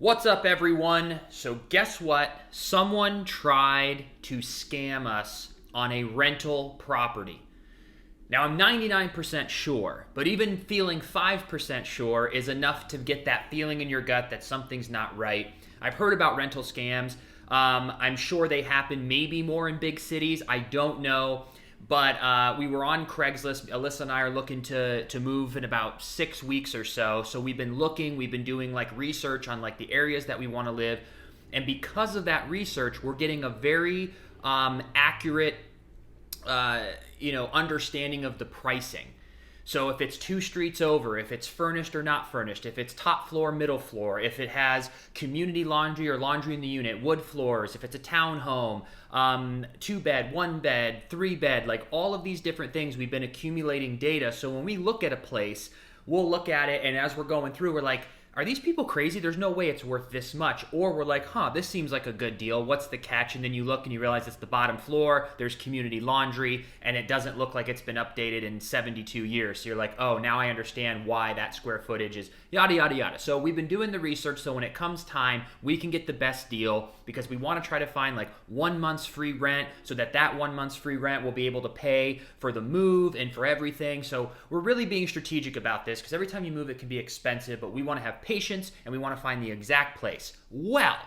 What's up, everyone? So guess what? Someone tried to scam us on a rental property. Now, I'm 99% sure, but even feeling 5% sure is enough to get that feeling in your gut that something's not right. I've heard about rental scams. I'm sure they happen maybe more in big cities. I don't know. But we were on Craigslist. Alyssa and I are looking to move in about 6 weeks or so. So we've been looking, we've been doing like research on like the areas that we want to live. And because of that research, we're getting a very accurate understanding of the pricing. So if it's 2 streets over, if it's furnished or not furnished, if it's top floor, middle floor, if it has community laundry or laundry in the unit, wood floors, if it's a townhome, 2 bed, 1 bed, 3 bed, like all of these different things, we've been accumulating data. So when we look at a place, we'll look at it, and as we're going through, we're like, are these people crazy? There's no way it's worth this much. Or we're like, this seems like a good deal. What's the catch? And then you look and you realize it's the bottom floor, there's community laundry, and it doesn't look like it's been updated in 72 years. So you're like, oh, now I understand why that square footage is yada, yada, yada. So we've been doing the research so when it comes time, we can get the best deal because we want to try to find like 1 month's free rent so that 1 month's free rent will be able to pay for the move and for everything. So we're really being strategic about this because every time you move, it can be expensive, but we want to have patience and we want to find the exact place. Well,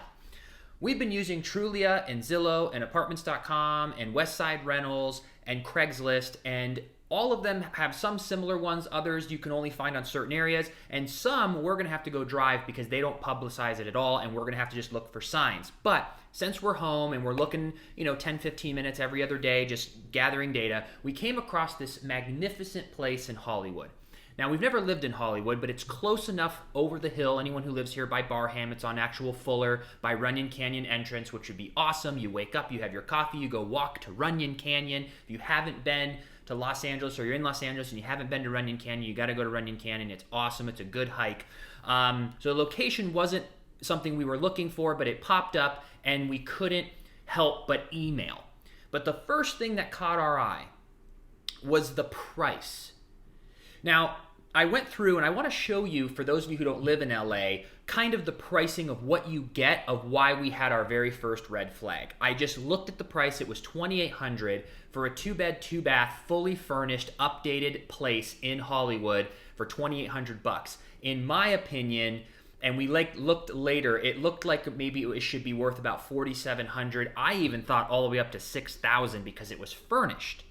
we've been using Trulia and Zillow and Apartments.com and Westside Rentals and Craigslist, and all of them have some similar ones. Others you can only find on certain areas, and some we're going to have to go drive because they don't publicize it at all, and we're going to have to just look for signs. But since we're home and we're looking, 10, 15 minutes every other day, just gathering data, we came across this magnificent place in Hollywood. Now, we've never lived in Hollywood, but it's close enough over the hill. Anyone who lives here by Barham, it's on actual Fuller by Runyon Canyon entrance, which would be awesome. You wake up, you have your coffee, you go walk to Runyon Canyon. If you haven't been to Los Angeles or you're in Los Angeles and you haven't been to Runyon Canyon, you got to go to Runyon Canyon. It's awesome. It's a good hike. So the location wasn't something we were looking for, but it popped up and we couldn't help but email. But the first thing that caught our eye was the price. Now, I went through and I want to show you, for those of you who don't live in LA, kind of the pricing of what you get, of why we had our very first red flag. I just looked at the price. It was $2,800 for a 2-bed, 2-bath, fully furnished, updated place in Hollywood for $2,800. In my opinion, and we looked later, it looked like maybe it should be worth about $4,700. I even thought all the way up to $6,000 because it was furnished.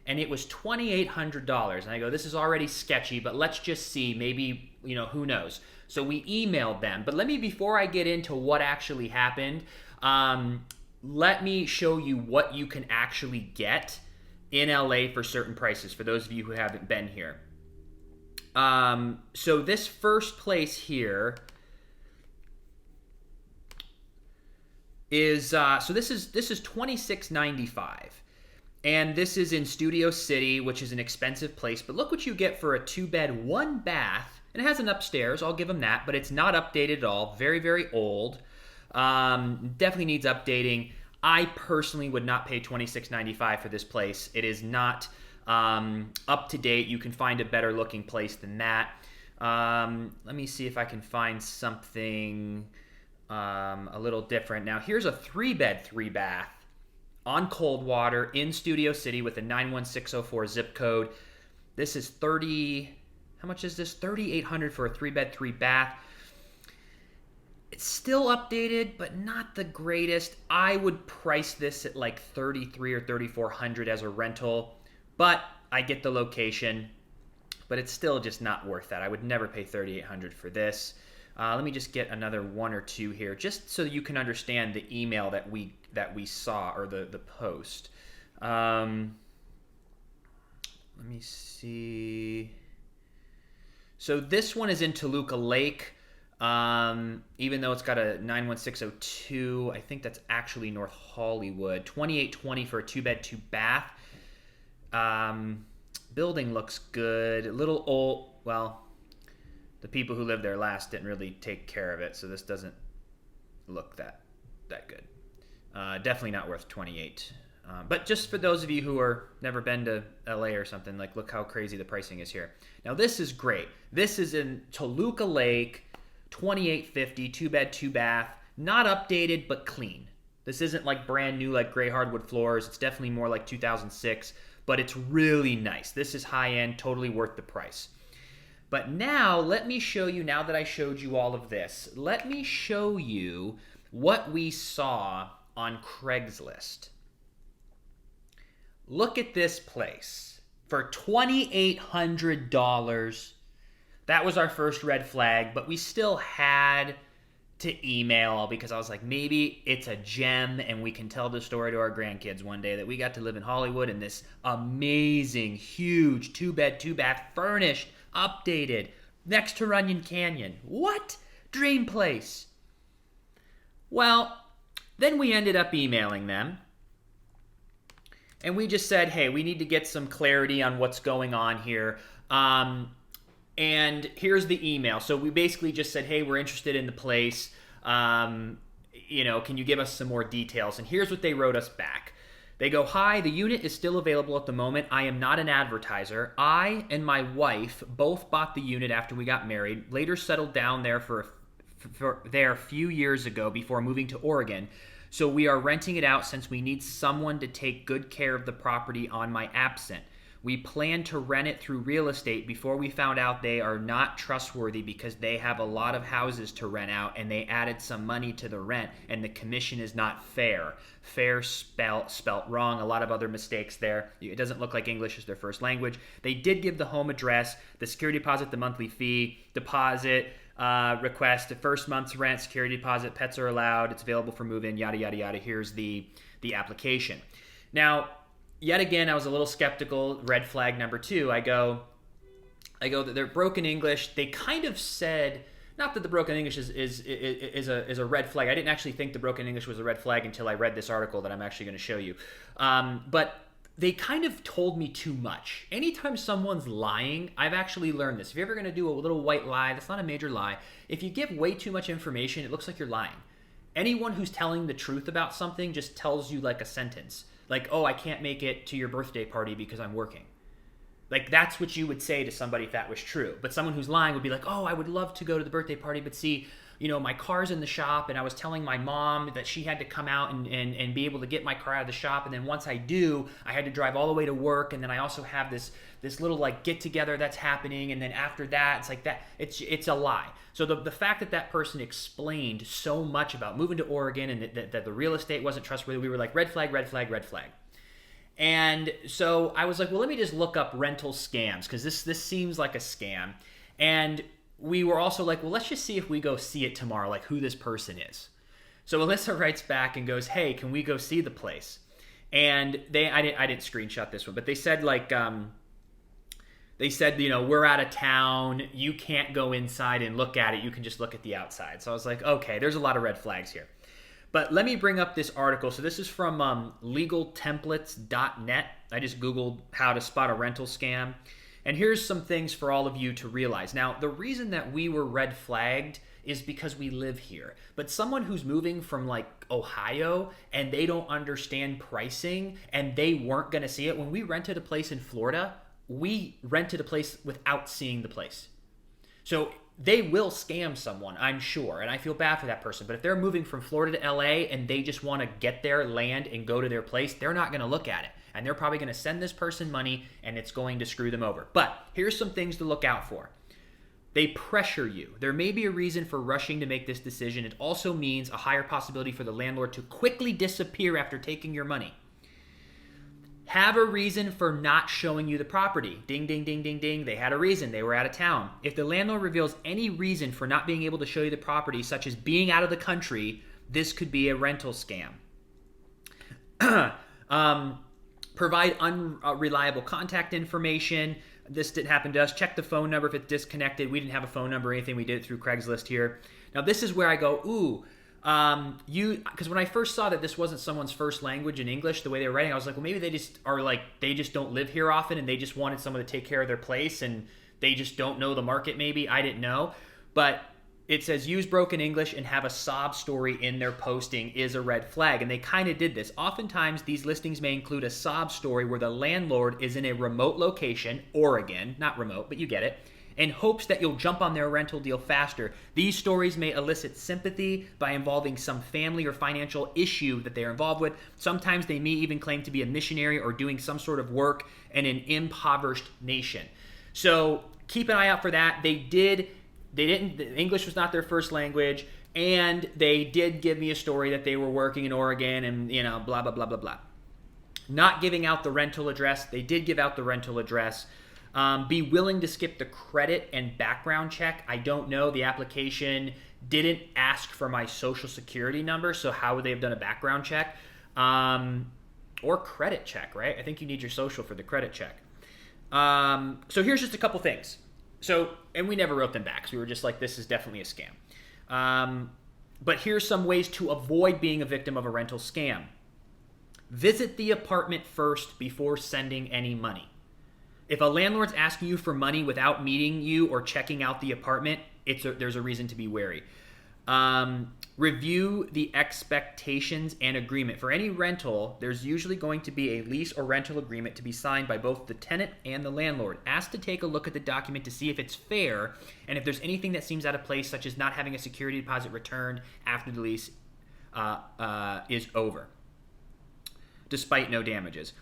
And it was $2,800. And I go, this is already sketchy, but let's just see. Maybe, who knows? So we emailed them. But before I get into what actually happened, let me show you what you can actually get in LA for certain prices, for those of you who haven't been here. So this first place here is, this is $26.95. And this is in Studio City, which is an expensive place. But look what you get for a 2-bed, 1-bath. And it has an upstairs, I'll give them that. But it's not updated at all. Very, very old. Definitely needs updating. I personally would not pay $26.95 for this place. It is not up to date. You can find a better looking place than that. Let me see if I can find something a little different. Now, here's a 3-bed, 3-bath. On Coldwater in Studio City with a 91604 zip code. This is how much is this? $3,800 for a 3-bed, 3-bath. It's still updated, but not the greatest. I would price this at like $3,300 or $3,400 as a rental, but I get the location, but it's still just not worth that. I would never pay $3,800 for this. Let me just get another 1 or 2 here, just so you can understand the email that we saw, or the post. Let me see. So this one is in Toluca Lake. Even though it's got a 91602, I think that's actually North Hollywood. $2,820 for a 2-bed, 2-bath. Building looks good. A little old. Well, the people who lived there last didn't really take care of it, so this doesn't look that good. Definitely not worth $28. But just for those of you who are never been to LA or something, look how crazy the pricing is here. Now this is great. This is in Toluca Lake, $28.50, 2-bed, 2-bath, not updated but clean. This isn't like brand new like gray hardwood floors. It's definitely more like 2006, but it's really nice. This is high end, totally worth the price. But now let me show you, now that I showed you all of this, let me show you what we saw on Craigslist. Look at this place for $2,800. That was our first red flag, but we still had to email because I was like, maybe it's a gem and we can tell the story to our grandkids one day that we got to live in Hollywood in this amazing, huge 2-bed, 2-bath, furnished, updated, next to Runyon Canyon. What? Dream place. Well, then we ended up emailing them. And we just said, hey, we need to get some clarity on what's going on here. And here's the email. So we basically just said, hey, we're interested in the place. Can you give us some more details? And here's what they wrote us back. They go, hi, the unit is still available at the moment. I am not an advertiser. I and my wife both bought the unit after we got married, later settled down there for a few years ago before moving to Oregon. So we are renting it out since we need someone to take good care of the property on my absence. We planned to rent it through real estate before we found out they are not trustworthy because they have a lot of houses to rent out and they added some money to the rent and the commission is not fair. Fair spelt wrong, a lot of other mistakes there. It doesn't look like English is their first language. They did give the home address, the security deposit, the monthly fee, deposit, request, the first month's rent, security deposit, pets are allowed, it's available for move-in, yada, yada, yada. Here's the application. Now, yet again, I was a little skeptical. Red flag number 2. I go that they're broken English. They kind of said, not that the broken English is a red flag. I didn't actually think the broken English was a red flag until I read this article that I'm actually going to show you. But they kind of told me too much. Anytime someone's lying, I've actually learned this. If you're ever going to do a little white lie, that's not a major lie. If you give way too much information, it looks like you're lying. Anyone who's telling the truth about something just tells you like a sentence. Like, oh, I can't make it to your birthday party because I'm working. Like, that's what you would say to somebody if that was true. But someone who's lying would be like, oh, I would love to go to the birthday party, but see, my car's in the shop, and I was telling my mom that she had to come out and be able to get my car out of the shop, and then once I do, I had to drive all the way to work, and then I also have this little, like, get-together that's happening, and then after that, it's like that. It's a lie. So the fact that person explained so much about moving to Oregon and that the real estate wasn't trustworthy, we were like, red flag, red flag, red flag. And so I was like, well, let me just look up rental scams because this seems like a scam. And we were also like, well, let's just see if we go see it tomorrow, like who this person is. So Alyssa writes back and goes, hey, can we go see the place? And I didn't screenshot this one, but they said like, we're out of town. You can't go inside and look at it. You can just look at the outside. So I was like, okay, there's a lot of red flags here. But let me bring up this article. So this is from legaltemplates.net. I just Googled how to spot a rental scam. And here's some things for all of you to realize. Now, the reason that we were red flagged is because we live here. But someone who's moving from like Ohio and they don't understand pricing and they weren't going to see it. When we rented a place in Florida, we rented a place without seeing the place. So they will scam someone, I'm sure, and I feel bad for that person. But if they're moving from Florida to LA and they just want to get there, land, and go to their place, they're not going to look at it. And they're probably going to send this person money, and it's going to screw them over. But here's some things to look out for. They pressure you. There may be a reason for rushing to make this decision. It also means a higher possibility for the landlord to quickly disappear after taking your money. Have a reason for not showing you the property. Ding, ding, ding, ding, ding. They had a reason. They were out of town. If the landlord reveals any reason for not being able to show you the property, such as being out of the country, this could be a rental scam. Provide unreliable contact information. This didn't happen to us. Check the phone number if it's disconnected. We didn't have a phone number or anything. We did it through Craigslist here. Now, this is where I go, ooh. Because when I first saw that this wasn't someone's first language in English, the way they were writing, I was like, well, maybe they just don't live here often and they just wanted someone to take care of their place and they just don't know the market maybe. I didn't know. But it says use broken English and have a sob story in their posting is a red flag. And they kind of did this. Oftentimes, these listings may include a sob story where the landlord is in a remote location, Oregon, not remote, but you get it, in hopes that you'll jump on their rental deal faster. These stories may elicit sympathy by involving some family or financial issue that they're involved with. Sometimes they may even claim to be a missionary or doing some sort of work in an impoverished nation. So keep an eye out for that. English was not their first language, and they did give me a story that they were working in Oregon and, blah, blah, blah, blah, blah. Not giving out the rental address. They did give out the rental address. Be willing to skip the credit and background check. I don't know. The application didn't ask for my social security number, so how would they have done a background check? Or credit check, right? I think you need your social for the credit check. So here's just a couple things. And we never wrote them back, so we were just like, this is definitely a scam. But here's some ways to avoid being a victim of a rental scam. Visit the apartment first before sending any money. If a landlord's asking you for money without meeting you or checking out the apartment, there's a reason to be wary. Review the expectations and agreement. For any rental, there's usually going to be a lease or rental agreement to be signed by both the tenant and the landlord. Ask to take a look at the document to see if it's fair and if there's anything that seems out of place, such as not having a security deposit returned after the lease is over, despite no damages.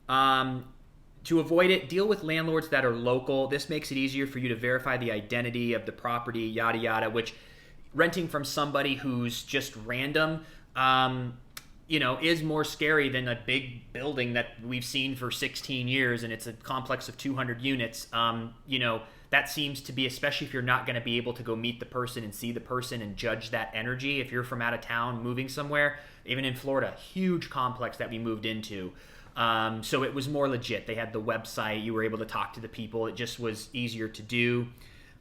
To avoid it, deal with landlords that are local. This makes it easier for you to verify the identity of the property, yada, yada, which renting from somebody who's just random, is more scary than a big building that we've seen for 16 years and it's a complex of 200 units. That seems to be, especially if you're not going to be able to go meet the person and see the person and judge that energy. If you're from out of town moving somewhere, even in Florida, huge complex that we moved into. So it was more legit. They had the website. You were able to talk to the people. It just was easier to do.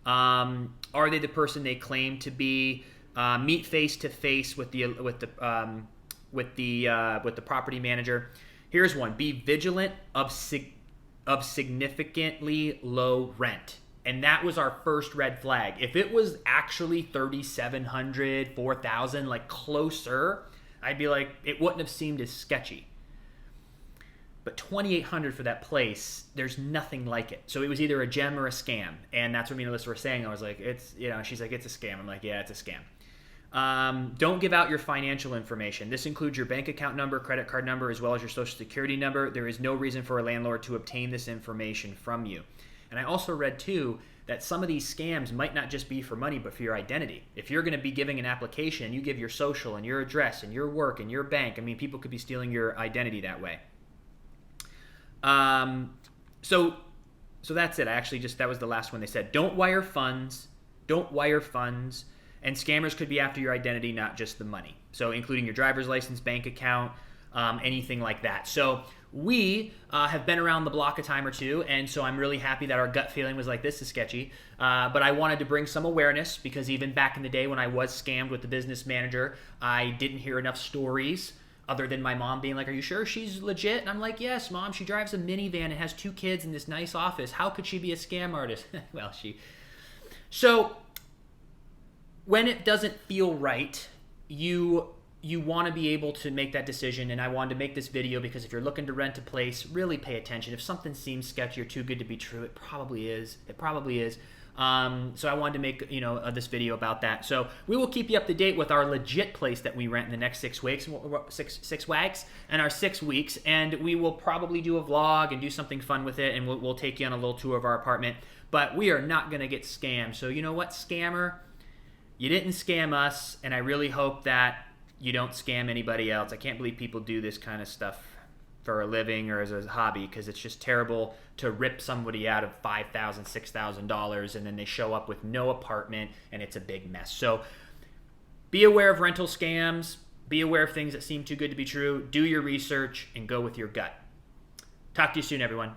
Are they the person they claim to be? Meet face to face with the property manager. Here's one: be vigilant of significantly low rent. And that was our first red flag. If it was actually $3,700, $4,000, like closer, I'd be like, it wouldn't have seemed as sketchy. But $2,800 for that place, there's nothing like it. So it was either a gem or a scam. And that's what me and Alyssa were saying. I was like, she's like, it's a scam. I'm like, yeah, it's a scam. Don't give out your financial information. This includes your bank account number, credit card number, as well as your social security number. There is no reason for a landlord to obtain this information from you. And I also read, too, that some of these scams might not just be for money, but for your identity. If you're going to be giving an application, you give your social and your address and your work and your bank. I mean, people could be stealing your identity that way. So that's it. That was the last one they said. Don't wire funds. And scammers could be after your identity, not just the money. So including your driver's license, bank account, anything like that. So we have been around the block a time or two, and so I'm really happy that our gut feeling was like, this is sketchy. But I wanted to bring some awareness, because even back in the day when I was scammed with the business manager, I didn't hear enough stories other than my mom being like, are you sure she's legit? And I'm like, yes, Mom, she drives a minivan and has 2 kids in this nice office. How could she be a scam artist? Well, So when it doesn't feel right, you want to be able to make that decision. And I wanted to make this video because if you're looking to rent a place, really pay attention. If something seems sketchy or too good to be true, it probably is. So I wanted to make this video about that. So we will keep you up to date with our legit place that we rent in the next 6 weeks, and our 6 weeks, and we will probably do a vlog and do something fun with it, and we'll take you on a little tour of our apartment. But we are not going to get scammed. So you know what, scammer? You didn't scam us, and I really hope that you don't scam anybody else. I can't believe people do this kind of stuff for a living or as a hobby, because it's just terrible to rip somebody out of $5,000, $6,000 and then they show up with no apartment and it's a big mess. So be aware of rental scams, be aware of things that seem too good to be true, do your research, and go with your gut. Talk to you soon, everyone.